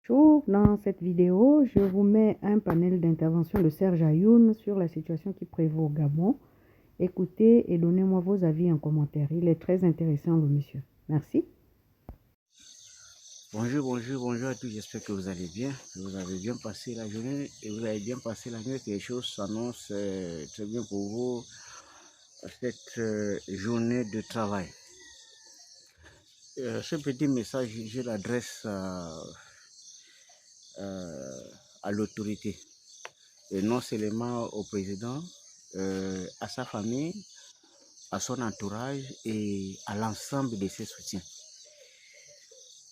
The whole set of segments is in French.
Bonjour, dans cette vidéo, je vous mets un panel d'intervention de Serge Ayoun sur la situation qui prévaut au Gabon. Écoutez et donnez-moi vos avis en commentaire. Il est très intéressant, le monsieur. Merci. Bonjour à tous, j'espère que vous allez bien, que vous avez bien passé la journée et vous avez bien passé la nuit, que les choses s'annoncent très bien pour vous cette journée de travail. Ce petit message, je l'adresse à l'autorité, et non seulement au président, à sa famille, à son entourage et à l'ensemble de ses soutiens.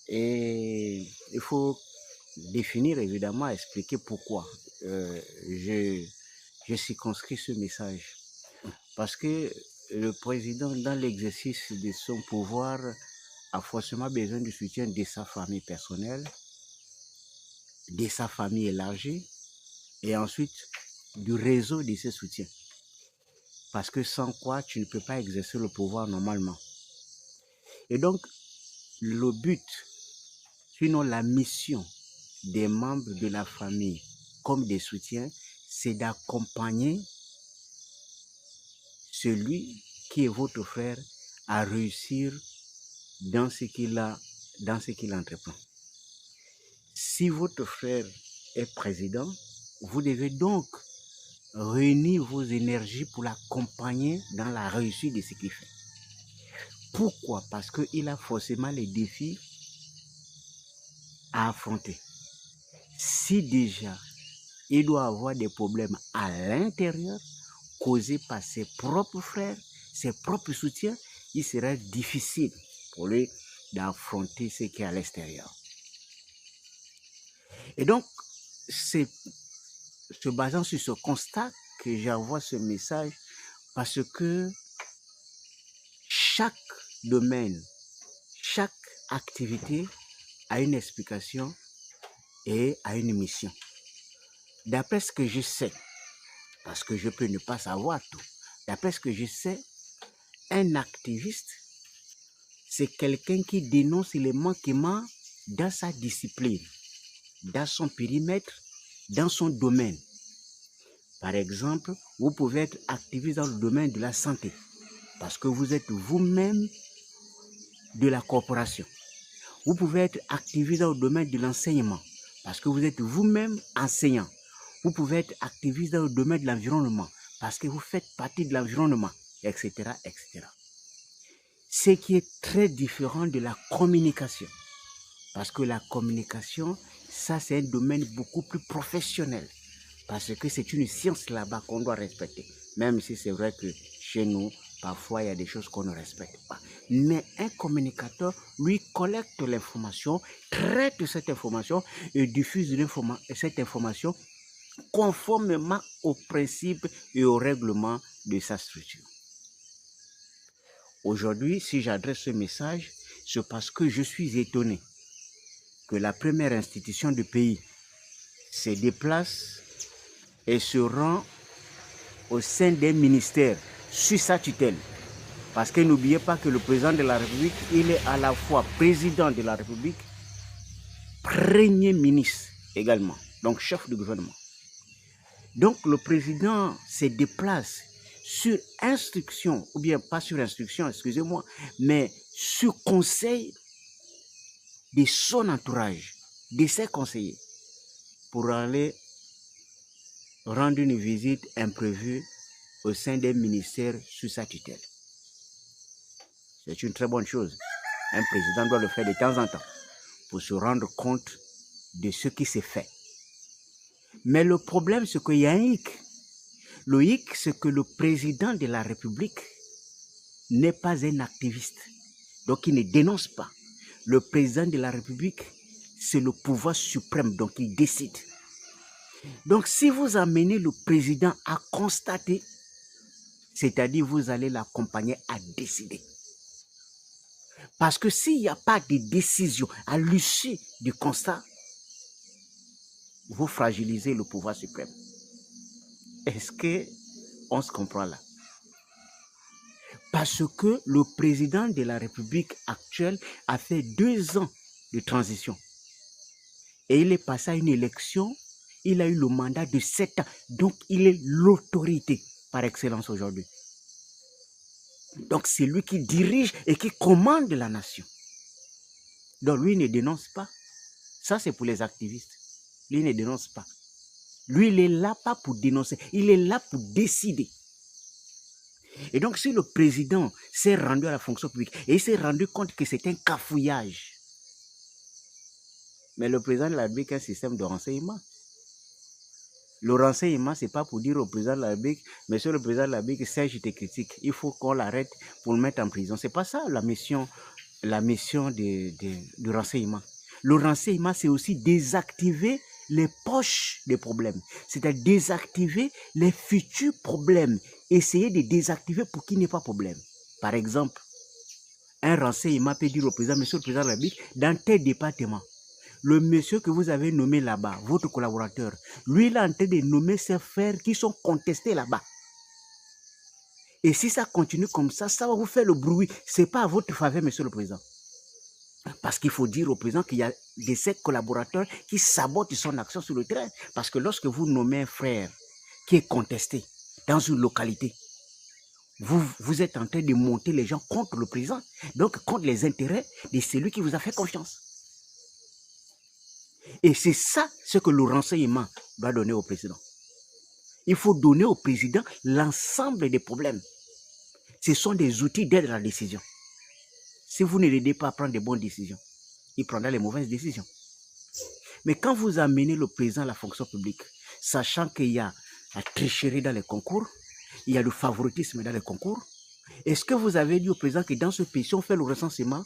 Et il faut définir, évidemment, expliquer pourquoi je circonscris ce message. Parce que le président, dans l'exercice de son pouvoir, a forcément besoin du soutien de sa famille personnelle, de sa famille élargie, et ensuite du réseau de ses soutiens. Parce que sans quoi, tu ne peux pas exercer le pouvoir normalement. Et donc, le but, sinon la mission des membres de la famille comme des soutiens, c'est d'accompagner celui qui est votre frère à réussir dans ce qu'il entreprend. Si votre frère est président, vous devez donc réunir vos énergies pour l'accompagner dans la réussite de ce qu'il fait. Pourquoi? Parce qu'il a forcément les défis à affronter. Si déjà il doit avoir des problèmes à l'intérieur causés par ses propres frères, ses propres soutiens, il sera difficile pour lui d'affronter ce qui est à l'extérieur. Et donc, c'est se basant sur ce constat que j'envoie ce message, parce que chaque domaine, chaque activité a une explication et a une mission. D'après ce que je sais, parce que je peux ne pas savoir tout, d'après ce que je sais, un activiste, c'est quelqu'un qui dénonce les manquements dans sa discipline, dans son périmètre, dans son domaine. Par exemple, vous pouvez être activiste dans le domaine de la santé, parce que vous êtes vous-même de la corporation. Vous pouvez être activiste dans le domaine de l'enseignement, parce que vous êtes vous-même enseignant. Vous pouvez être activiste dans le domaine de l'environnement, parce que vous faites partie de l'environnement, etc., etc. Ce qui est très différent de la communication. Parce que la communication, ça c'est un domaine beaucoup plus professionnel. Parce que c'est une science là-bas qu'on doit respecter. Même si c'est vrai que chez nous, parfois il y a des choses qu'on ne respecte pas. Mais un communicateur, lui, collecte l'information, traite cette information et diffuse cette information conformément aux principes et aux règlements de sa structure. Aujourd'hui, si j'adresse ce message, c'est parce que je suis étonné que la première institution du pays se déplace et se rend au sein des ministères sous sa tutelle. Parce que n'oubliez pas que le président de la République, il est à la fois président de la République, premier ministre également, donc chef du gouvernement. Donc le président se déplace sur instruction, ou bien pas sur instruction, excusez-moi, mais sur conseil de son entourage, de ses conseillers, pour aller rendre une visite imprévue au sein des ministères sous sa tutelle. C'est une très bonne chose. Un président doit le faire de temps en temps pour se rendre compte de ce qui s'est fait. Mais le problème, c'est qu'il y a un hic. Le hic, c'est que le président de la République n'est pas un activiste. Donc, il ne dénonce pas. Le président de la République, c'est le pouvoir suprême, donc il décide. Donc, si vous amenez le président à constater, c'est-à-dire vous allez l'accompagner à décider. Parce que s'il n'y a pas de décision à l'issue du constat, vous fragilisez le pouvoir suprême. Est-ce qu'on se comprend là? Parce que le président de la République actuelle a fait 2 ans de transition. Et il est passé à une élection. Il a eu le mandat de 7 ans. Donc, il est l'autorité par excellence aujourd'hui. Donc, c'est lui qui dirige et qui commande la nation. Donc, lui ne dénonce pas. Ça, c'est pour les activistes. Lui ne dénonce pas. Lui, il est là pas pour dénoncer. Il est là pour décider. Et donc, si le président s'est rendu à la fonction publique et il s'est rendu compte que c'est un cafouillage, mais le président de la République a un système de renseignement. Le renseignement, ce n'est pas pour dire au président de la République, monsieur le président de la République, Serge, je te critique, il faut qu'on l'arrête pour le mettre en prison. Ce n'est pas ça la mission du renseignement. Le renseignement, c'est aussi désactiver les poches des problèmes. C'est-à-dire désactiver les futurs problèmes. Essayer de désactiver pour qu'il n'y ait pas de problème. Par exemple, un renseignement peut dire au président, monsieur le président de la République, dans tel département, le monsieur que vous avez nommé là-bas, votre collaborateur, lui, il est en train de nommer ses frères qui sont contestés là-bas. Et si ça continue comme ça va vous faire le bruit. Ce n'est pas à votre faveur, monsieur le président. Parce qu'il faut dire au président qu'il y a de ses collaborateurs qui sabotent son action sur le terrain. Parce que lorsque vous nommez un frère qui est contesté dans une localité, vous êtes en train de monter les gens contre le président, donc contre les intérêts de celui qui vous a fait confiance. Et c'est ça ce que le renseignement doit donner au président. Il faut donner au président l'ensemble des problèmes. Ce sont des outils d'aide à la décision. Si vous ne l'aidez pas à prendre des bonnes décisions, il prendra les mauvaises décisions. Mais quand vous amenez le président à la fonction publique, sachant qu'il y a la tricherie dans les concours, il y a le favoritisme dans les concours, est-ce que vous avez dit au président que dans ce pays, si on fait le recensement,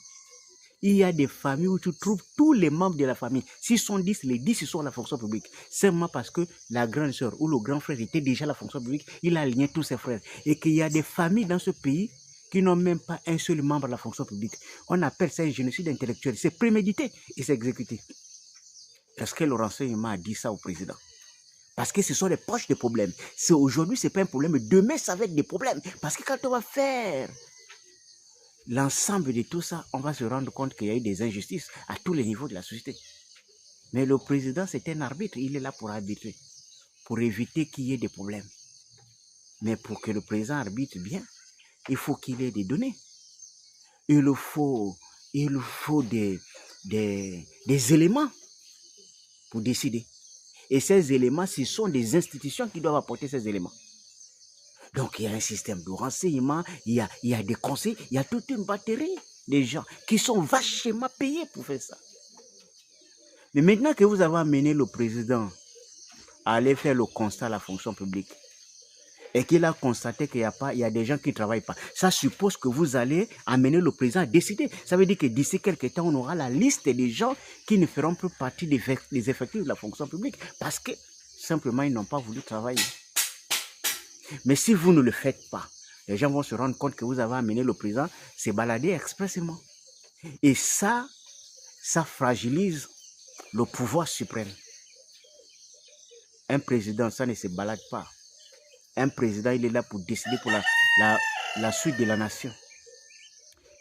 il y a des familles où tu trouves tous les membres de la famille. S'ils sont 10, les 10 ils sont à la fonction publique. Seulement parce que la grande sœur ou le grand frère était déjà à la fonction publique, il a aligné tous ses frères. Et qu'il y a des familles dans ce pays qui n'ont même pas un seul membre de la fonction publique. On appelle ça un génocide intellectuel. C'est prémédité et c'est exécuté. Est-ce que le renseignement a dit ça au président? Parce que ce sont les poches de problèmes. Aujourd'hui, ce n'est pas un problème. Demain, ça va être des problèmes. Parce que quand on va faire l'ensemble de tout ça, on va se rendre compte qu'il y a eu des injustices à tous les niveaux de la société. Mais le président, c'est un arbitre. Il est là pour arbitrer, pour éviter qu'il y ait des problèmes. Mais pour que le président arbitre bien, il faut qu'il ait des données. Il faut des éléments pour décider. Et ces éléments, ce sont des institutions qui doivent apporter ces éléments. Donc, il y a un système de renseignement, il y a des conseils, il y a toute une batterie de gens qui sont vachement payés pour faire ça. Mais maintenant que vous avez amené le président à aller faire le constat à la fonction publique et qu'il a constaté qu'il y a des gens qui ne travaillent pas, ça suppose que vous allez amener le président à décider. Ça veut dire que d'ici quelques temps, on aura la liste des gens qui ne feront plus partie des effectifs de la fonction publique parce que simplement, ils n'ont pas voulu travailler. Mais si vous ne le faites pas, les gens vont se rendre compte que vous avez amené le président se balader expressément. Et ça fragilise le pouvoir suprême. Un président, ça ne se balade pas. Un président, il est là pour décider pour la suite de la nation.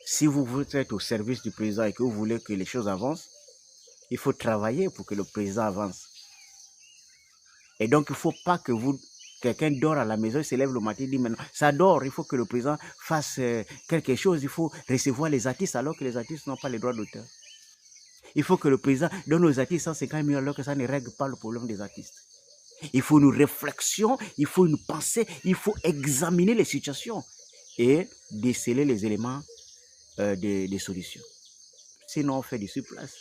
Si vous êtes au service du président et que vous voulez que les choses avancent, il faut travailler pour que le président avance. Et donc, il ne faut pas que quelqu'un dort à la maison, il se lève le matin, il dit maintenant, ça dort, il faut que le président fasse quelque chose, il faut recevoir les artistes alors que les artistes n'ont pas les droits d'auteur. Il faut que le président donne aux artistes 150 millions alors que ça ne règle pas le problème des artistes. Il faut une réflexion, il faut une pensée, il faut examiner les situations et déceler les éléments des solutions. Sinon, on fait du surplace.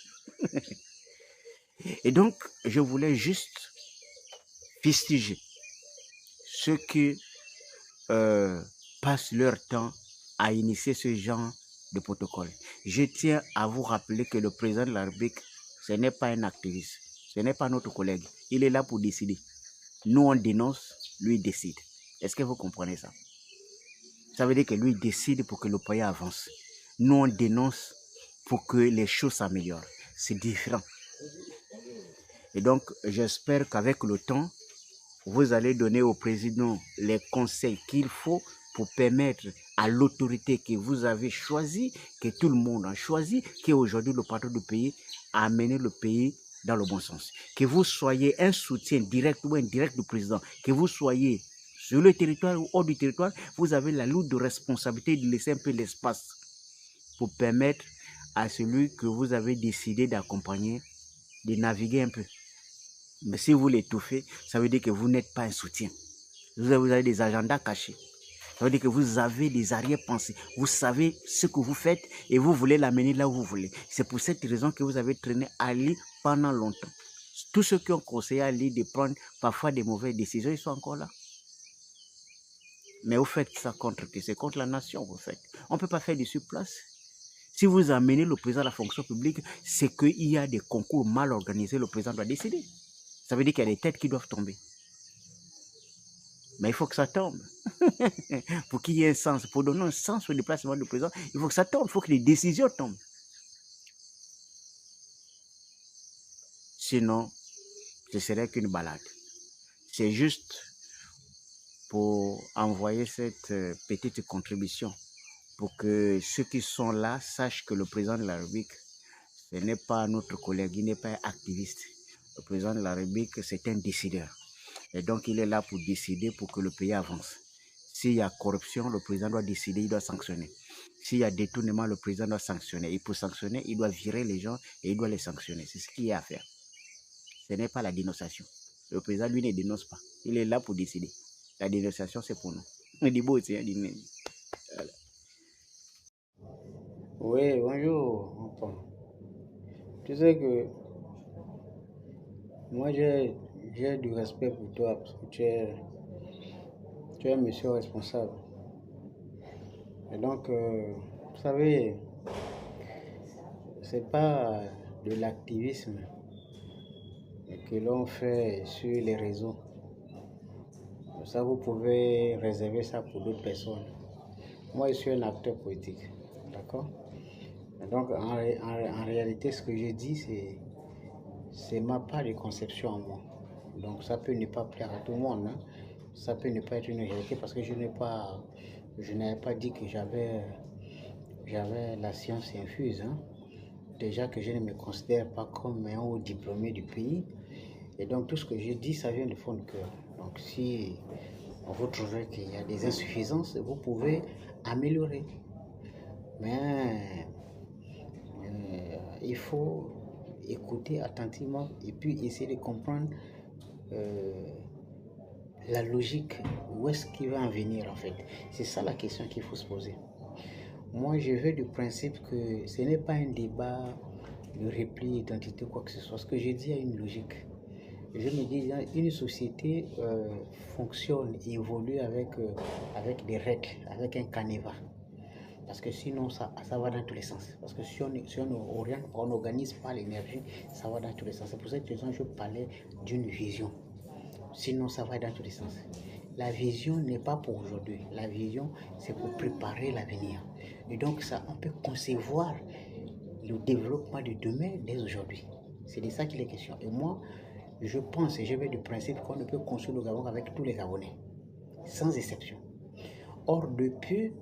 Et donc, je voulais juste fustiger ceux qui passent leur temps à initier ce genre de protocole. Je tiens à vous rappeler que le président de la République, ce n'est pas un activiste, ce n'est pas notre collègue. Il est là pour décider. Nous, on dénonce, lui décide. Est-ce que vous comprenez ça? Ça veut dire que lui décide pour que le pays avance. Nous, on dénonce pour que les choses s'améliorent. C'est différent. Et donc, j'espère qu'avec le temps, vous allez donner au président les conseils qu'il faut pour permettre à l'autorité que vous avez choisie, que tout le monde a choisi, qui est aujourd'hui le patron du pays, à amener le pays dans le bon sens. Que vous soyez un soutien direct ou indirect du président, que vous soyez sur le territoire ou hors du territoire, vous avez la lourde responsabilité de laisser un peu l'espace pour permettre à celui que vous avez décidé d'accompagner de naviguer un peu. Mais si vous l'étouffez, ça veut dire que vous n'êtes pas un soutien. Vous avez des agendas cachés. Ça veut dire que vous avez des arrière-pensées. Vous savez ce que vous faites et vous voulez l'amener là où vous voulez. C'est pour cette raison que vous avez traîné Ali pendant longtemps. Tous ceux qui ont conseillé à Ali de prendre parfois des mauvaises décisions, ils sont encore là. Mais vous faites ça contre qui? C'est contre la nation, vous faites. On ne peut pas faire du surplace. Si vous amenez le président à la fonction publique, c'est qu'il y a des concours mal organisés, le président doit décider. Ça veut dire qu'il y a des têtes qui doivent tomber. Mais il faut que ça tombe. Pour qu'il y ait un sens, pour donner un sens au déplacement du président, il faut que ça tombe, il faut que les décisions tombent. Sinon, ce serait qu'une balade. C'est juste pour envoyer cette petite contribution pour que ceux qui sont là sachent que le président de la République, ce n'est pas notre collègue, il n'est pas un activiste. Le président de la République, c'est un décideur. Et donc, il est là pour décider pour que le pays avance. S'il y a corruption, le président doit décider, il doit sanctionner. S'il y a détournement, le président doit sanctionner. Et pour sanctionner, il doit virer les gens et il doit les sanctionner. C'est ce qu'il y a à faire. Ce n'est pas la dénonciation. Le président, lui, ne dénonce pas. Il est là pour décider. La dénonciation, c'est pour nous. On dit beau, c'est voilà. Oui, bonjour. Enfin, tu sais que moi j'ai du respect pour toi parce que tu es un monsieur responsable. Et donc, vous savez, c'est pas de l'activisme que l'on fait sur les réseaux. Ça, vous pouvez réserver ça pour d'autres personnes. Moi, je suis un acteur politique. D'accord? Donc, en réalité, ce que je dis, c'est ma part de conception en moi. Donc, ça peut ne pas plaire à tout le monde. Hein. Ça peut ne pas être une réalité parce que je n'avais pas dit que j'avais la science infuse. Hein. Déjà que je ne me considère pas comme un haut diplômé du pays. Et donc, tout ce que je dis, ça vient du fond du cœur. Donc, si vous trouvez qu'il y a des insuffisances, vous pouvez améliorer. Mais il faut écouter attentivement et puis essayer de comprendre la logique, où est-ce qu'il va en venir en fait. C'est ça la question qu'il faut se poser. Moi, je vais du principe que ce n'est pas un débat de repli, identité, quoi que ce soit. Ce que j'ai dit a une logique. Je me dis, une société fonctionne, évolue avec des règles, avec un canevas. Parce que sinon, ça va dans tous les sens. Parce que si on n'organise pas l'énergie, ça va dans tous les sens. C'est pour cette raison que je parlais d'une vision. Sinon, ça va dans tous les sens. La vision n'est pas pour aujourd'hui. La vision, c'est pour préparer l'avenir. Et donc, ça, on peut concevoir le développement de demain dès aujourd'hui. C'est de ça qu'il est question. Et moi, je pense et je vais du principe qu'on ne peut construire le Gabon qu'avec tous les Gabonais, sans exception. Or, depuis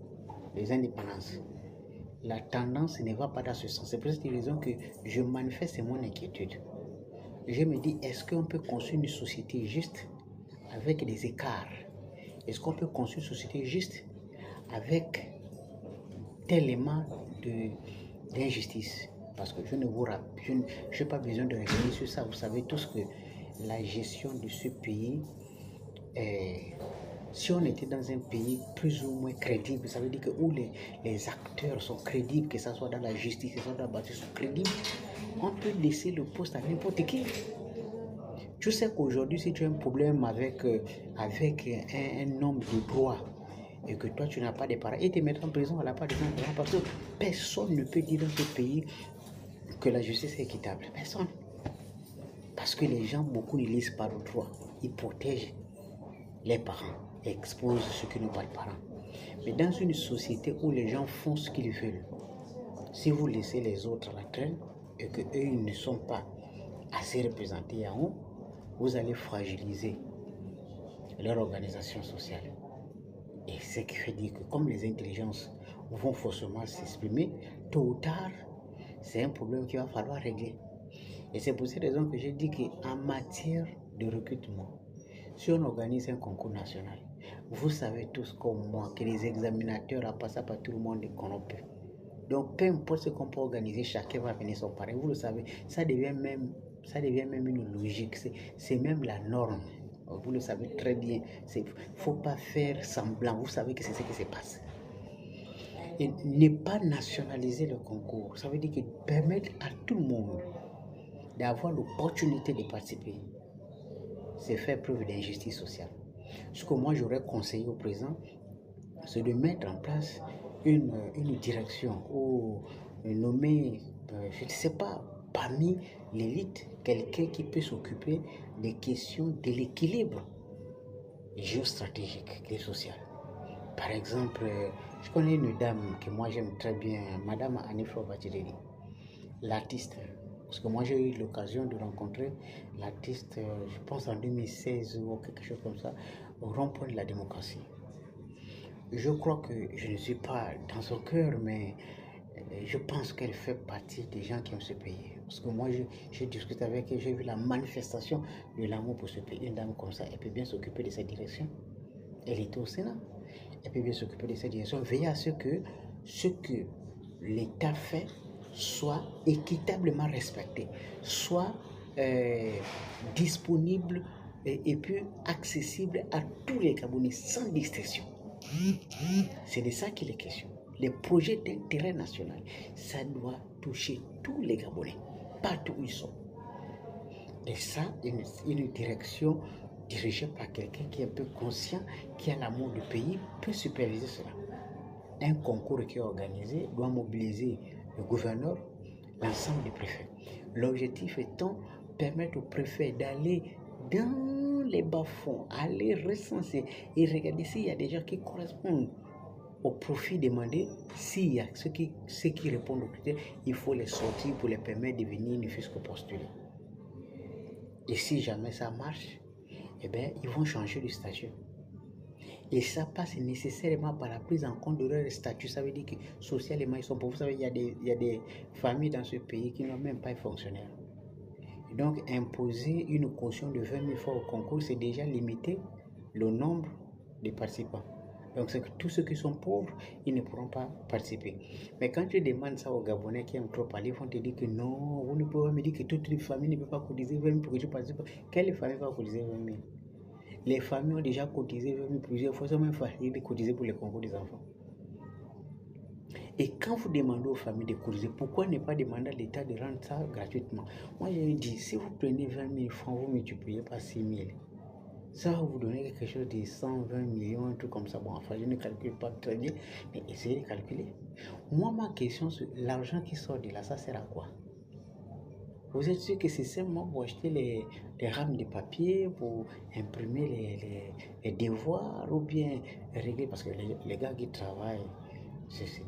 les indépendances, la tendance ne va pas dans ce sens. C'est pour cette raison que je manifeste mon inquiétude. Je me dis, est-ce qu'on peut construire une société juste avec des écarts? Est-ce qu'on peut construire une société juste avec tellement d'injustice? Parce que je n'ai pas besoin de revenir sur ça. Vous savez tous que la gestion de ce pays si on était dans un pays plus ou moins crédible, ça veut dire que où les acteurs sont crédibles, que ce soit dans la justice, que ce soit dans la bâtisse, sont crédibles, on peut laisser le poste à n'importe qui. Tu sais qu'aujourd'hui, si tu as un problème avec un homme de droit et que toi tu n'as pas de parents, et te mettre en prison à la part de ton parent, parce que personne ne peut dire dans ce pays que la justice est équitable. Personne. Parce que les gens, beaucoup ne lisent pas le droit. Ils protègent les parents, exposent ceux qui n'ont pas de parents. Mais dans une société où les gens font ce qu'ils veulent, si vous laissez les autres à la traîne et qu'eux ils ne sont pas assez représentés en haut, vous allez fragiliser leur organisation sociale. Et ce qui fait dire que comme les intelligences vont forcément s'exprimer, tôt ou tard, c'est un problème qu'il va falloir régler. Et c'est pour cette raison que j'ai dit qu'en matière de recrutement, si on organise un concours national, vous savez tous comme moi que les examinateurs, à passer par tout le monde, est corrompu. Donc, peu importe ce qu'on peut organiser, chacun va venir son pareil. Vous le savez, ça devient même une logique. C'est même la norme. Vous le savez très bien. Il ne faut pas faire semblant. Vous savez que c'est ce qui se passe. Et ne pas nationaliser le concours, ça veut dire que permettre à tout le monde d'avoir l'opportunité de participer, c'est faire preuve d'injustice sociale. Ce que moi j'aurais conseillé au président, c'est de mettre en place une direction ou nommer, je ne sais pas, parmi l'élite, quelqu'un qui peut s'occuper des questions de l'équilibre géostratégique et social. Par exemple, je connais une dame que moi j'aime très bien, Madame Anifro Batireli, l'artiste. Parce que moi j'ai eu l'occasion de rencontrer l'artiste, je pense en 2016 ou quelque chose comme ça, au rond-point de la démocratie. Je crois que je ne suis pas dans son cœur, mais je pense qu'elle fait partie des gens qui aiment ce pays. Parce que moi j'ai discuté avec elle, j'ai vu la manifestation de l'amour pour ce pays. Une dame comme ça, elle peut bien s'occuper de cette direction. Elle était au Sénat. Elle peut bien s'occuper de cette direction. Veiller à ce que l'État fait soit équitablement respecté, soit disponible et puis accessible à tous les Gabonais sans distinction. C'est de ça qu'il est question. Les projets d'intérêt national, ça doit toucher tous les Gabonais, partout où ils sont. Et ça, une direction dirigée par quelqu'un qui est un peu conscient, qui a l'amour du pays, peut superviser cela. Un concours qui est organisé doit mobiliser le gouverneur, l'ensemble des préfets. L'objectif étant permettre au préfet d'aller dans les bas-fonds, aller recenser et regarder s'il y a des gens qui correspondent au profit demandé. S'il y a ceux qui répondent aux critères, il faut les sortir pour les permettre de venir ne fût-ce que postuler. Et si jamais ça marche, eh bien, ils vont changer de statut. Et ça passe nécessairement par la prise en compte de leur statut. Ça veut dire que socialement, ils sont pauvres. Vous savez, il y a des familles dans ce pays qui n'ont même pas de fonctionnaires. Et donc, imposer une caution de 20 000 fois au concours, c'est déjà limiter le nombre de participants. Donc, c'est que tous ceux qui sont pauvres, ils ne pourront pas participer. Mais quand tu demandes ça aux Gabonais qui aiment trop parler, ils vont te dire que non, vous ne pouvez pas me dire que toutes les familles ne peuvent pas cotiser 20 000 pour que tu participes. Quelle famille va cotiser 20 000? Les familles ont déjà cotisé 20 000 plusieurs fois, c'est même facile de cotiser pour les concours des enfants. Et quand vous demandez aux familles de cotiser, pourquoi ne pas demander à l'État de rendre ça gratuitement? Moi, j'ai dit, si vous prenez 20 000 francs, vous multipliez par 6 000. Ça va vous donner quelque chose de 120 millions, un truc comme ça. Bon, enfin, je ne calcule pas très bien, mais essayez de calculer. Moi, ma question, c'est l'argent qui sort de là, ça sert à quoi? Vous êtes sûr que c'est seulement pour acheter les rames de papier, pour imprimer les devoirs ou bien régler? Parce que les gars qui travaillent, c'est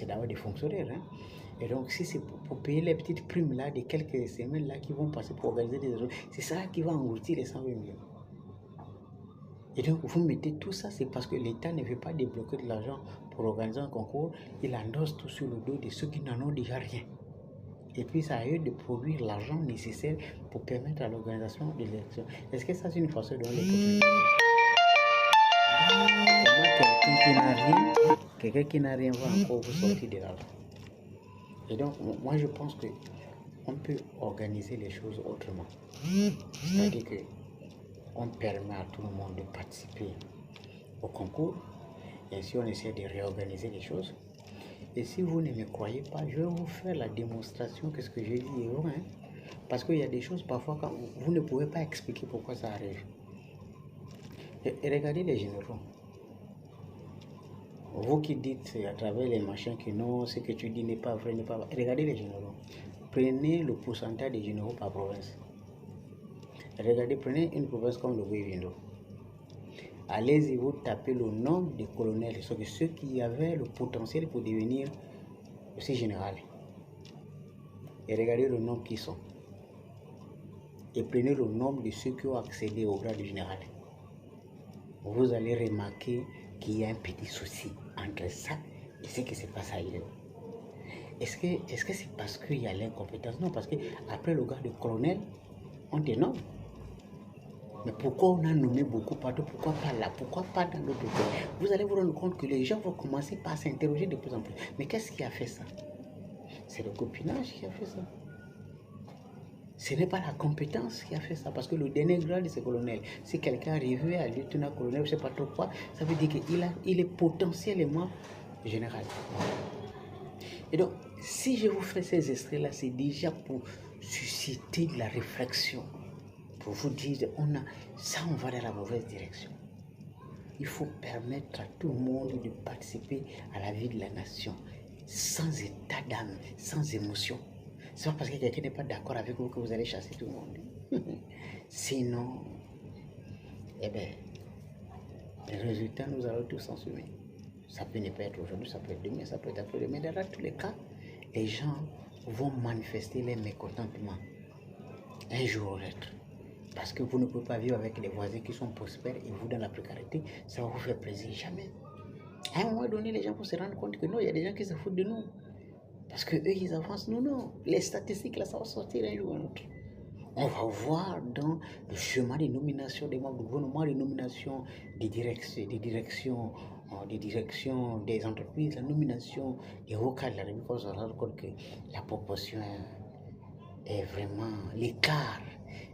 d'avoir des fonctionnaires. Hein? Et donc, si c'est pour payer les petites primes là de quelques semaines là qui vont passer pour organiser des choses, c'est ça qui va engloutir les 120 millions. Et donc, vous mettez tout ça, c'est parce que l'État ne veut pas débloquer de l'argent pour organiser un concours. Il endosse tout sur le dos de ceux qui n'en ont déjà rien. Et puis, ça a eu de produire l'argent nécessaire pour permettre à l'organisation de l'élection. Est-ce que ça, c'est une façon de donner l'opportunité? Quelqu'un qui n'a rien va encore vous sortir de l'argent. Et donc, moi, je pense qu'on peut organiser les choses autrement. C'est-à-dire qu'on permet à tout le monde de participer au concours. Et ainsi, on essaie de réorganiser les choses. Et si vous ne me croyez pas, je vais vous faire la démonstration que ce que j'ai dit est vrai. Hein? Parce qu'il y a des choses parfois quand vous ne pouvez pas expliquer pourquoi ça arrive. Et regardez les généraux. Vous qui dites à travers les machins que non, ce que tu dis n'est pas vrai, n'est pas vrai. Regardez les généraux. Prenez le pourcentage des généraux par province. Regardez, prenez une province comme le Guévindo. Allez-y, vous tapez le nombre de colonels, ceux qui avaient le potentiel pour devenir aussi général. Et regardez le nombre qui sont. Et prenez le nombre de ceux qui ont accédé au grade de général. Vous allez remarquer qu'il y a un petit souci entre ça et ce qui se passe ailleurs. est-ce que c'est parce qu'il y a l'incompétence? Non, parce qu'après le grade de colonel, on te nomme. Mais pourquoi on a nommé beaucoup partout? Pourquoi pas là? Pourquoi pas dans d'autres pays? Vous allez vous rendre compte que les gens vont commencer par s'interroger de plus en plus. Mais qu'est-ce qui a fait ça? C'est le copinage qui a fait ça. Ce n'est pas la compétence qui a fait ça. Parce que le dernier grade, c'est colonel. Si quelqu'un arrive à lieutenant-colonel, je ne sais pas trop quoi, ça veut dire qu'il est potentiellement général. Et donc, si je vous fais ces extraits-là, c'est déjà pour susciter de la réflexion. Pour vous dire, ça, on va dans la mauvaise direction. Il faut permettre à tout le monde de participer à la vie de la nation, sans état d'âme, sans émotion. C'est pas parce que quelqu'un n'est pas d'accord avec vous que vous allez chasser tout le monde. Sinon, eh bien, les résultats, nous allons tous en subir. Ça peut ne pas être aujourd'hui, ça peut être demain, ça peut être après-demain. Dans tous les cas, les gens vont manifester leur mécontentement un jour ou l'autre. Parce que vous ne pouvez pas vivre avec les voisins qui sont prospères et vous dans la précarité, ça va vous faire plaisir jamais. À un moment donné, les gens vont se rendre compte que non, il y a des gens qui se foutent de nous. Parce qu'eux, ils avancent, nous, non. Les statistiques, là, ça va sortir un jour ou un autre. On va voir dans le chemin des nominations des membres du gouvernement, les nominations des directions des entreprises, la nomination des hauts cadres de la République, on se rend compte que la proportion est vraiment, l'écart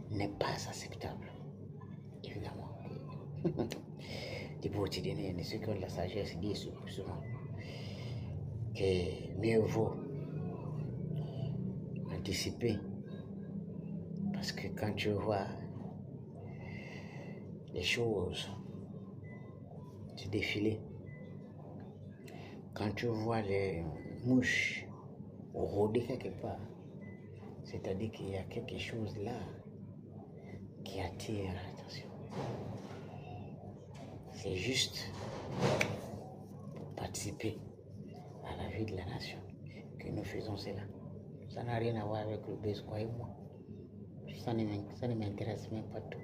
n'est pas acceptable. Évidemment. Des quotidiens, ceux qui ont de la sagesse disent souvent que mieux vaut anticiper. Parce que quand tu vois les choses se défiler, quand tu vois les mouches rôder quelque part, c'est-à-dire qu'il y a quelque chose là qui attire l'attention. C'est juste pour participer à la vie de la nation que nous faisons cela. Ça n'a rien à voir avec le buzz, croyez-moi. Ça ne m'intéresse même pas tout.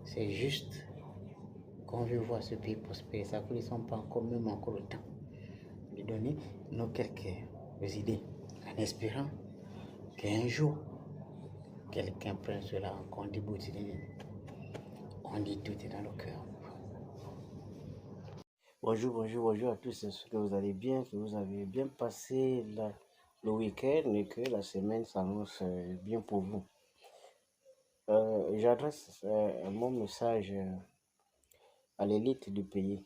C'est juste qu'on veut voir ce pays prospérer. Ça ne sont pas encore, même encore le temps de donner nos quelques idées en espérant qu'un jour, quelqu'un prenne cela en compte. On dit tout est dans le cœur. Bonjour à tous, j'espère que vous allez bien, que vous avez bien passé le week-end et que la semaine s'annonce bien pour vous. J'adresse mon message à l'élite du pays,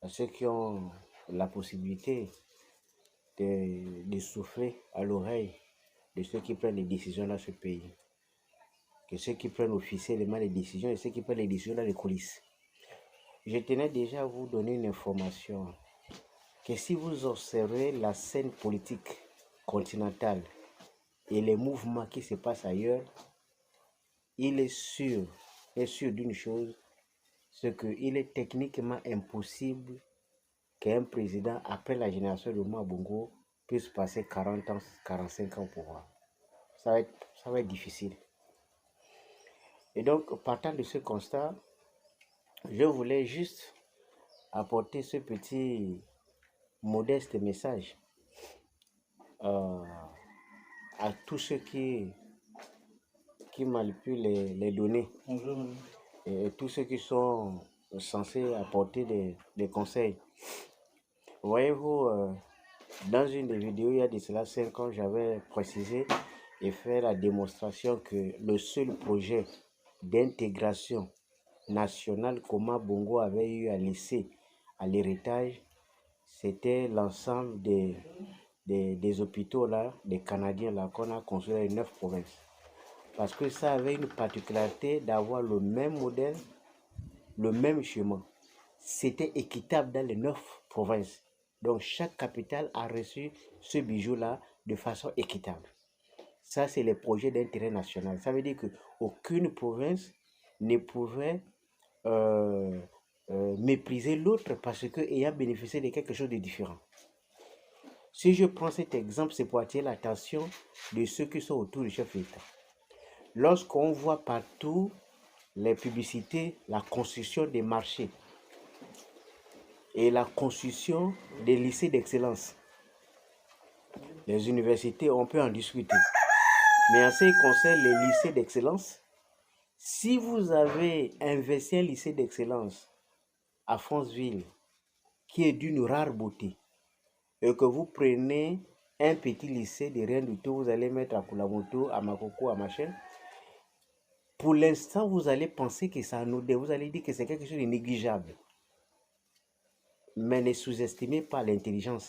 à ceux qui ont la possibilité de souffler à l'oreille de ceux qui prennent les décisions dans ce pays, que ceux qui prennent officiellement les décisions et ceux qui prennent les décisions dans les coulisses. Je tenais déjà à vous donner une information, que si vous observez la scène politique continentale et les mouvements qui se passent ailleurs, il est sûr d'une chose, c'est qu'il est techniquement impossible qu'un président, après la génération de Omar Bongo, puisse passer 40 ans, 45 ans au pouvoir. Ça va être difficile. Et donc, partant de ce constat, je voulais juste apporter ce petit modeste message à tous ceux qui manipulent les données. Bonjour. Et tous ceux qui sont censés apporter des conseils. Voyez-vous, dans une des vidéos, il y a de cela 5 ans, j'avais précisé et fait la démonstration que le seul projet d'intégration nationale qu'Omar Bongo avait eu à laisser à l'héritage, c'était l'ensemble des hôpitaux là, des Canadiens là, qu'on a construit dans les 9 provinces. Parce que ça avait une particularité d'avoir le même modèle, le même chemin. C'était équitable dans les 9 provinces. Donc chaque capitale a reçu ce bijou-là de façon équitable. Ça, c'est les projets d'intérêt national. Ça veut dire qu'aucune province ne pouvait mépriser l'autre parce qu'ayant bénéficié de quelque chose de différent. Si je prends cet exemple, c'est pour attirer l'attention de ceux qui sont autour du chef d'État. Lorsqu'on voit partout les publicités, la construction des marchés et la construction des lycées d'excellence, Les universités, on peut en discuter. Mais en ce qui concerne les lycées d'excellence, si vous avez investi un lycée d'excellence à Franceville, qui est d'une rare beauté, et que vous prenez un petit lycée de rien du tout, vous allez mettre à Kulamoto, à Makoko, à machin, pour l'instant, vous allez penser que c'est anodin, vous allez dire que c'est quelque chose de négligeable. Mais ne sous-estimez pas l'intelligence.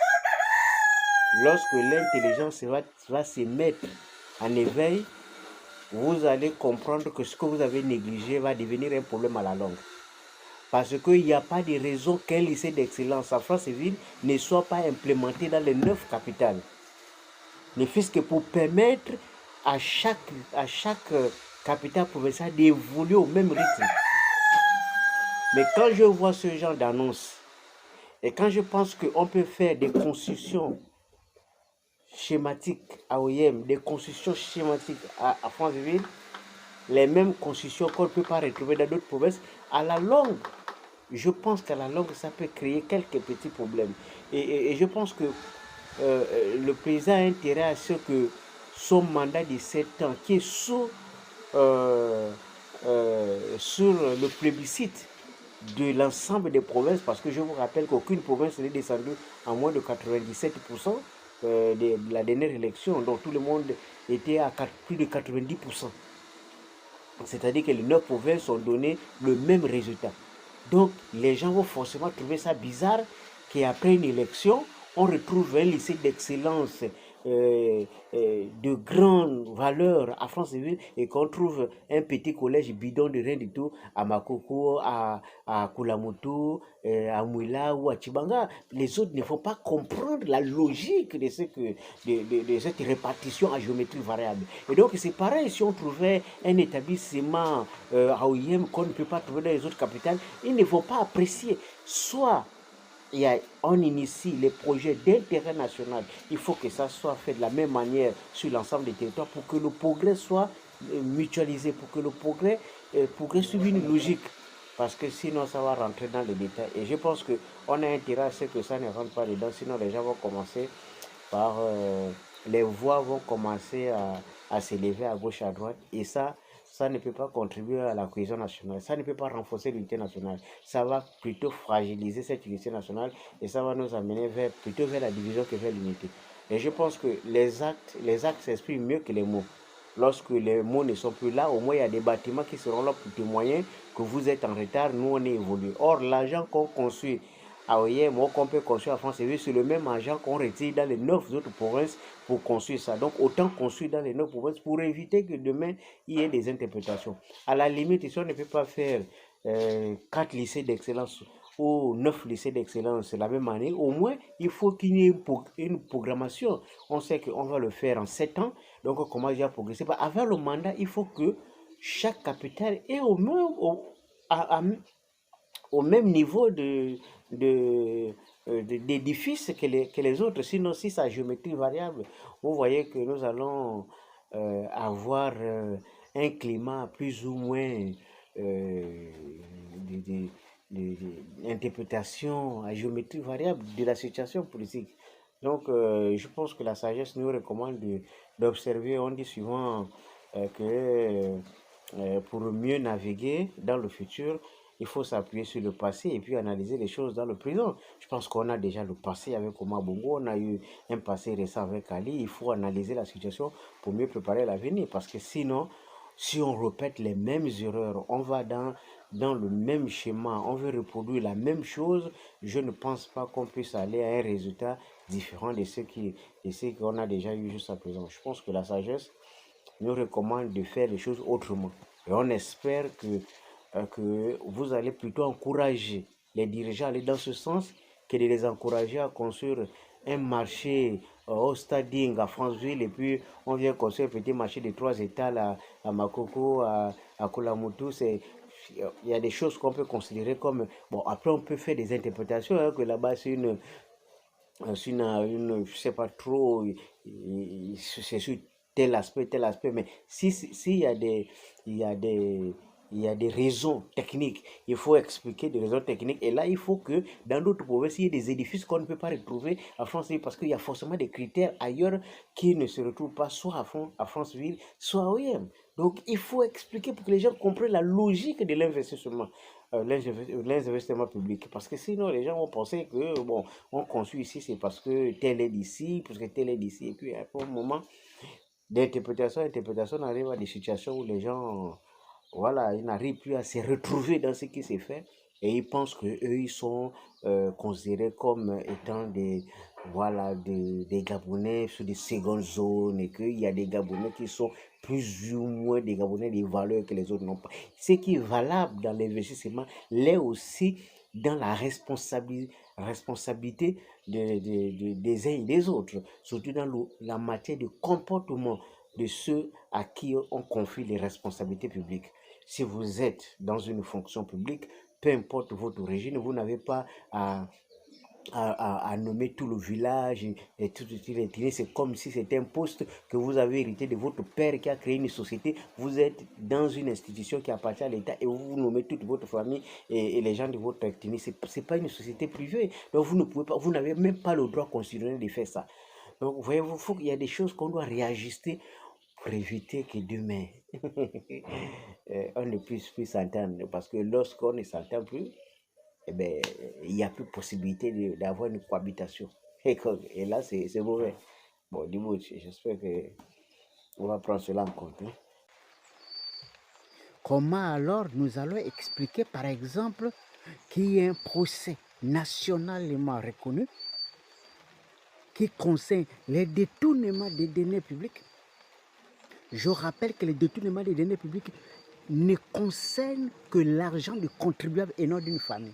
Lorsque l'intelligence va se mettre en éveil, vous allez comprendre que ce que vous avez négligé va devenir un problème à la longue. Parce qu'il n'y a pas de raison qu'un lycée d'excellence à Franceville ne soit pas implémenté dans les 9 capitales. Ne fût-ce que pour permettre à chaque capitale provinciale d'évoluer au même rythme. Mais quand je vois ce genre d'annonce, et quand je pense qu'on peut faire des constructions schématiques à OIM, des constructions schématiques à Franceville, les mêmes constructions qu'on ne peut pas retrouver dans d'autres provinces, à la longue, je pense qu'à la longue, ça peut créer quelques petits problèmes. Et je pense que le président a intérêt à ce que son mandat de 7 ans, qui est sur le plébiscite de l'ensemble des provinces, parce que je vous rappelle qu'aucune province n'est descendue à moins de 97% de la dernière élection, donc tout le monde était à plus de 90%. C'est-à-dire que les 9 provinces ont donné le même résultat. Donc les gens vont forcément trouver ça bizarre qu'après une élection, on retrouve un lycée d'excellence de grande valeur à Franceville et qu'on trouve un petit collège bidon de rien du tout à Makoko, à Kulamoto, à Mouila ou à Chibanga. Les autres ne vont pas comprendre la logique de cette répartition à géométrie variable. Et donc c'est pareil, si on trouvait un établissement à OIM qu'on ne peut pas trouver dans les autres capitales, ils ne vont pas apprécier. Soit on initie les projets d'intérêt national, il faut que ça soit fait de la même manière sur l'ensemble des territoires pour que le progrès soit mutualisé, pour que le progrès suive une logique. Parce que sinon, ça va rentrer dans les détails. Et je pense qu'on a intérêt à ce que ça ne rentre pas dedans, sinon les gens vont commencer par... les voix vont commencer à s'élever à gauche, à droite. Et ça ne peut pas contribuer à la cohésion nationale. Ça ne peut pas renforcer l'unité nationale. Ça va plutôt fragiliser cette unité nationale et ça va nous amener plutôt vers la division que vers l'unité. Et je pense que les actes s'expriment mieux que les mots. Lorsque les mots ne sont plus là, au moins il y a des bâtiments qui seront là pour témoigner que vous êtes en retard, nous on est évolué. Or, l'argent qu'on construit à OIM ou qu'on peut construire à Franceville, c'est le même argent qu'on retire dans les 9 autres provinces pour construire ça. Donc, autant construire dans les 9 provinces pour éviter que demain, il y ait des interprétations. À la limite, si on ne peut pas faire 4 lycées d'excellence ou 9 lycées d'excellence la même année, au moins, il faut qu'il y ait une programmation. On sait qu'on va le faire en 7 ans, donc on commence déjà à progresser. Avant le mandat, il faut que chaque capitale ait au même niveau d'édifice que les autres. Sinon, si sa géométrie variable, vous voyez que nous allons avoir un climat plus ou moins d'interprétation à géométrie variable de la situation politique. Donc, je pense que la sagesse nous recommande d'observer, on dit souvent que pour mieux naviguer dans le futur, il faut s'appuyer sur le passé et puis analyser les choses dans le présent. Je pense qu'on a déjà le passé avec Omar Bongo, on a eu un passé récent avec Ali. Il faut analyser la situation pour mieux préparer l'avenir. Parce que sinon, si on répète les mêmes erreurs, on va dans le même schéma, on veut reproduire la même chose, je ne pense pas qu'on puisse aller à un résultat différent de ce qu'on a déjà eu jusqu'à présent. Je pense que la sagesse nous recommande de faire les choses autrement. Et on espère que vous allez plutôt encourager les dirigeants à aller dans ce sens que de les encourager à construire un marché au stading à Franceville et puis on vient construire un petit marché de 3 étages à Makoko, à Kulamoto. Il y a des choses qu'on peut considérer comme... Bon, après on peut faire des interprétations, hein, que là-bas c'est une je sais pas trop, c'est sur tel aspect, mais s'il y a des il y a des raisons techniques. Il faut expliquer des raisons techniques. Et là, il faut que dans d'autres provinces, il y ait des édifices qu'on ne peut pas retrouver à Franceville parce qu'il y a forcément des critères ailleurs qui ne se retrouvent pas soit à Franceville, soit à OIM. Donc, il faut expliquer pour que les gens comprennent la logique de l'investissement. L'investissement public. Parce que sinon, les gens vont penser que, bon, on construit ici, c'est parce que tel est d'ici, parce que tel est d'ici. Et puis, à un moment d'interprétation, on arrive à des situations où les gens, voilà, ils n'arrivent plus à se retrouver dans ce qui s'est fait. Et ils pensent qu'eux, ils sont considérés comme étant voilà, des Gabonais sur des secondes zones et qu'il y a des Gabonais qui sont plus ou moins des Gabonais des valeurs que les autres n'ont pas. Ce qui est valable dans l'investissement l'est aussi dans la responsabilité des uns et des autres, surtout dans la matière de comportement de ceux à qui on confie les responsabilités publiques. Si vous êtes dans une fonction publique, peu importe votre origine, vous n'avez pas à nommer tout le village et tout les c'est comme si c'était un poste que vous avez hérité de votre père qui a créé une société. Vous êtes dans une institution qui appartient à l'État et vous nommez toute votre famille et les gens de votre ethnie. C'est pas une société privée. Donc vous ne pouvez pas, vous n'avez même pas le droit constitutionnel de faire ça. Donc vous voyez, il faut qu'il y a des choses qu'on doit réajuster pour éviter que demain on ne puisse plus s'entendre. Parce que lorsqu'on ne s'entend plus, eh ben, il n'y a plus possibilité d'avoir une cohabitation. Et là, c'est mauvais. Bon, dis-moi, j'espère qu'on va prendre cela en compte. Hein. Comment alors nous allons expliquer, par exemple, qu'il y a un procès nationalement reconnu qui concerne les détournements des deniers publics? Je rappelle que les détournements des deniers publics ne concernent que l'argent du contribuable et non d'une famille.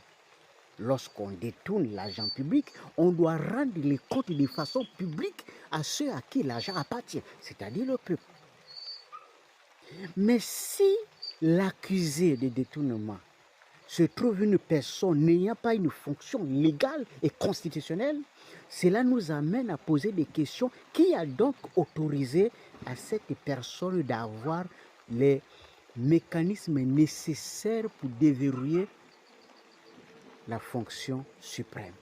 Lorsqu'on détourne l'argent public, on doit rendre les comptes de façon publique à ceux à qui l'argent appartient, c'est-à-dire le peuple. Mais si l'accusé de détournement se trouve une personne n'ayant pas une fonction légale et constitutionnelle, cela nous amène à poser des questions. Qui a donc autorisé à cette personne d'avoir les mécanismes nécessaires pour déverrouiller la fonction suprême?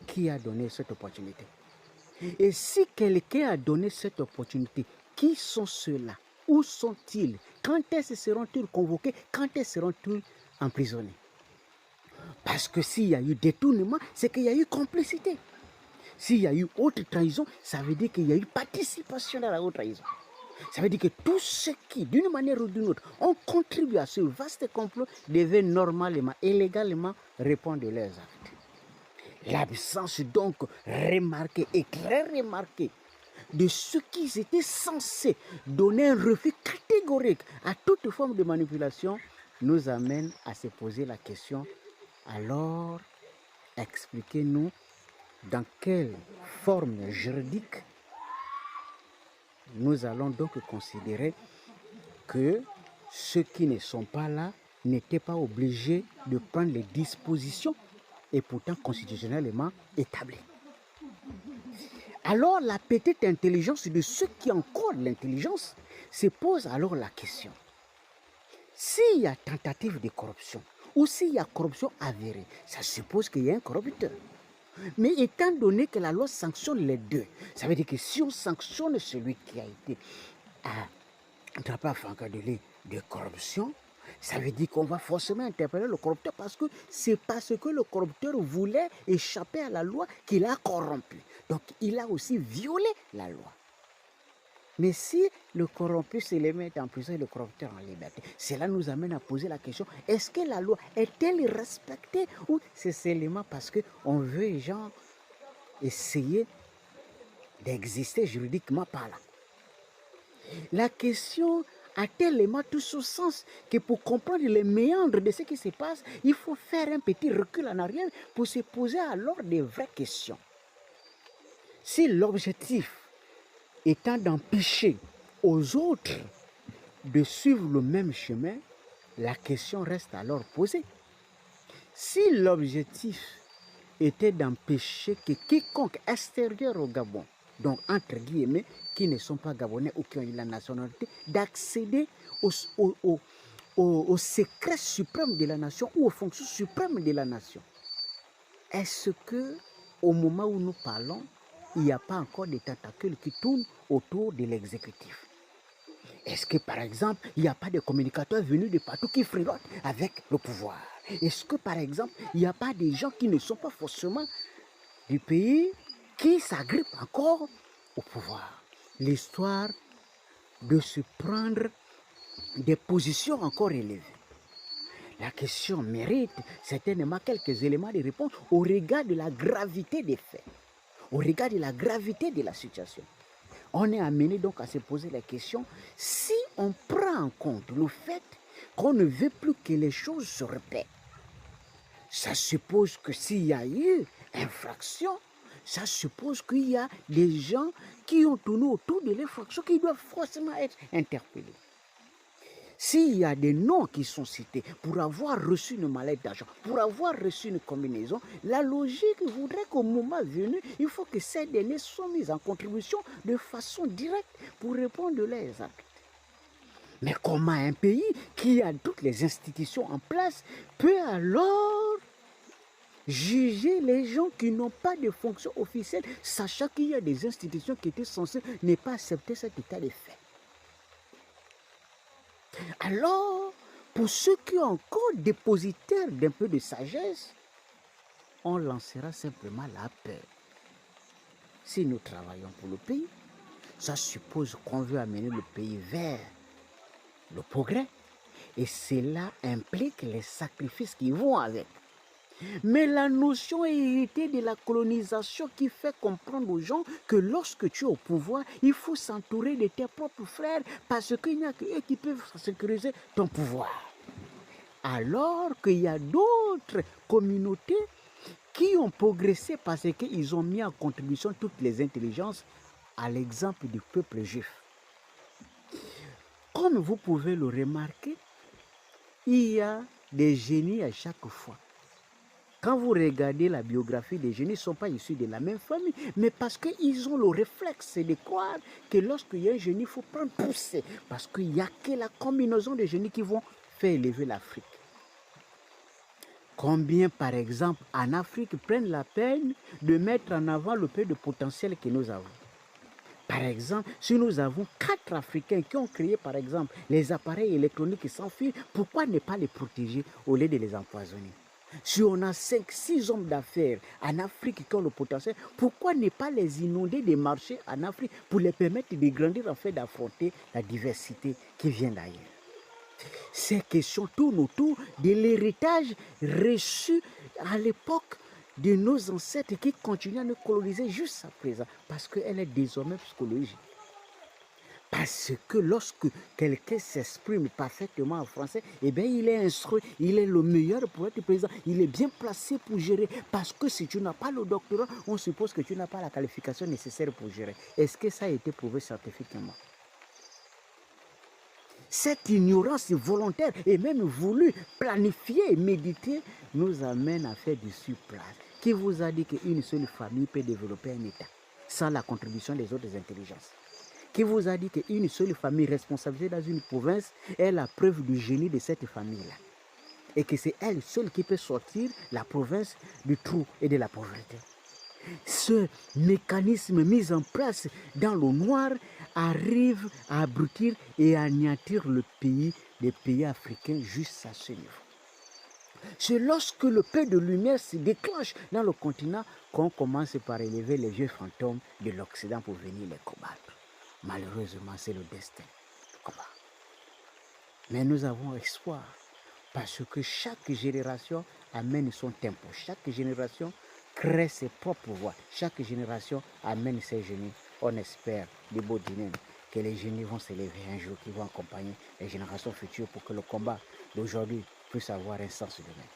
Qui a donné cette opportunité? Et si quelqu'un a donné cette opportunité, qui sont ceux-là? Où sont-ils? Quand est-ce seront-ils convoqués? Quand est-ce seront-ils emprisonnés? Parce que s'il y a eu détournement, c'est qu'il y a eu complicité. S'il y a eu haute trahison, ça veut dire qu'il y a eu participation à la haute trahison. Ça veut dire que tous ceux qui, d'une manière ou d'une autre, ont contribué à ce vaste complot devaient normalement et légalement répondre de leurs actes. L'absence donc remarquée et très remarquée de ceux qui étaient censés donner un refus catégorique à toute forme de manipulation nous amène à se poser la question, alors expliquez-nous dans quelle forme juridique nous allons donc considérer que ceux qui ne sont pas là n'étaient pas obligés de prendre les dispositions et pourtant constitutionnellement établies. Alors la petite intelligence de ceux qui ont encore de l'intelligence se pose alors la question. S'il y a tentative de corruption ou s'il y a corruption avérée, ça suppose qu'il y a un corrupteur. Mais étant donné que la loi sanctionne les deux, ça veut dire que si on sanctionne celui qui a été attrapé à flagrant délit de corruption, ça veut dire qu'on va forcément interpeller le corrupteur parce que c'est parce que le corrupteur voulait échapper à la loi qu'il a corrompu. Donc il a aussi violé la loi. Mais si le corrompu se les met en prison et le corrupteur en liberté, cela nous amène à poser la question, est-ce que la loi est-elle respectée ou c'est seulement parce qu'on veut genre essayer d'exister juridiquement par là? La question a tellement tout ce sens que pour comprendre les méandres de ce qui se passe, il faut faire un petit recul en arrière pour se poser alors des vraies questions. Si l'objectif étant d'empêcher aux autres de suivre le même chemin, la question reste alors posée. Si l'objectif était d'empêcher que quiconque extérieur au Gabon, donc entre guillemets, qui ne sont pas gabonais ou qui ont eu la nationalité, d'accéder au secret suprême de la nation ou aux fonctions suprêmes de la nation. Est-ce que, au moment où nous parlons, il n'y a pas encore des tentacules qui tournent autour de l'exécutif? Est-ce que, par exemple, il n'y a pas de communicateurs venus de partout qui frottent avec le pouvoir? Est-ce que, par exemple, il n'y a pas des gens qui ne sont pas forcément du pays qui s'agrippent encore au pouvoir? L'histoire de se prendre des positions encore élevées. La question mérite certainement quelques éléments de réponse au regard de la gravité des faits, au regard de la gravité de la situation. On est amené donc à se poser la question, si on prend en compte le fait qu'on ne veut plus que les choses se répètent, ça suppose que s'il y a eu infraction, ça suppose qu'il y a des gens qui ont tourné autour de l'infraction qui doivent forcément être interpellés. S'il y a des noms qui sont cités pour avoir reçu une mallette d'argent, pour avoir reçu une combinaison, la logique voudrait qu'au moment venu, il faut que ces derniers soient mis en contribution de façon directe pour répondre de leurs actes. Mais comment un pays qui a toutes les institutions en place peut alors juger les gens qui n'ont pas de fonction officielle, sachant qu'il y a des institutions qui étaient censées ne pas accepter cet état de fait? Alors, pour ceux qui ont encore dépositaire d'un peu de sagesse, on lancera simplement la peur. Si nous travaillons pour le pays, ça suppose qu'on veut amener le pays vers le progrès. Et cela implique les sacrifices qui vont avec. Mais la notion est héritée de la colonisation qui fait comprendre aux gens que lorsque tu es au pouvoir, il faut s'entourer de tes propres frères parce qu'il n'y a qu'eux qui peuvent sécuriser ton pouvoir. Alors qu'il y a d'autres communautés qui ont progressé parce qu'ils ont mis en contribution toutes les intelligences, à l'exemple du peuple juif. Comme vous pouvez le remarquer, il y a des génies à chaque fois. Quand vous regardez la biographie des génies, ils ne sont pas issus de la même famille, mais parce qu'ils ont le réflexe de croire que lorsqu'il y a un génie, il faut prendre pousser, parce qu'il n'y a que la combinaison de génies qui vont faire élever l'Afrique. Combien, par exemple, en Afrique, prennent la peine de mettre en avant le peu de potentiel que nous avons? Par exemple, si nous avons 4 Africains qui ont créé, par exemple, les appareils électroniques sans fil, pourquoi ne pas les protéger au lieu de les empoisonner? Si on a 5-6 hommes d'affaires en Afrique qui ont le potentiel, pourquoi ne pas les inonder des marchés en Afrique pour les permettre de grandir, en fait, d'affronter la diversité qui vient d'ailleurs? Ces questions tournent autour de l'héritage reçu à l'époque de nos ancêtres qui continuent à nous coloniser jusqu'à présent, parce qu'elle est désormais psychologique. Parce que lorsque quelqu'un s'exprime parfaitement en français, eh bien, il est instruit, il est le meilleur pour être président, il est bien placé pour gérer. Parce que si tu n'as pas le doctorat, on suppose que tu n'as pas la qualification nécessaire pour gérer. Est-ce que ça a été prouvé scientifiquement? Cette ignorance volontaire et même voulue, planifiée et méditée, nous amène à faire du surplace. Qui vous a dit qu'une seule famille peut développer un État sans la contribution des autres intelligences? Qui vous a dit qu'une seule famille responsabilisée dans une province est la preuve du génie de cette famille-là? Et que c'est elle seule qui peut sortir la province du trou et de la pauvreté. Ce mécanisme mis en place dans le noir arrive à abrutir et à anéantir le pays, les pays africains jusqu'à ce niveau. C'est lorsque le peu de lumière se déclenche dans le continent qu'on commence par élever les vieux fantômes de l'Occident pour venir les combattre. Malheureusement, c'est le destin du combat. Mais nous avons espoir parce que chaque génération amène son tempo. Chaque génération crée ses propres voies. Chaque génération amène ses génies. On espère des beaux dîners que les génies vont s'élever un jour, qui vont accompagner les générations futures pour que le combat d'aujourd'hui puisse avoir un sens demain.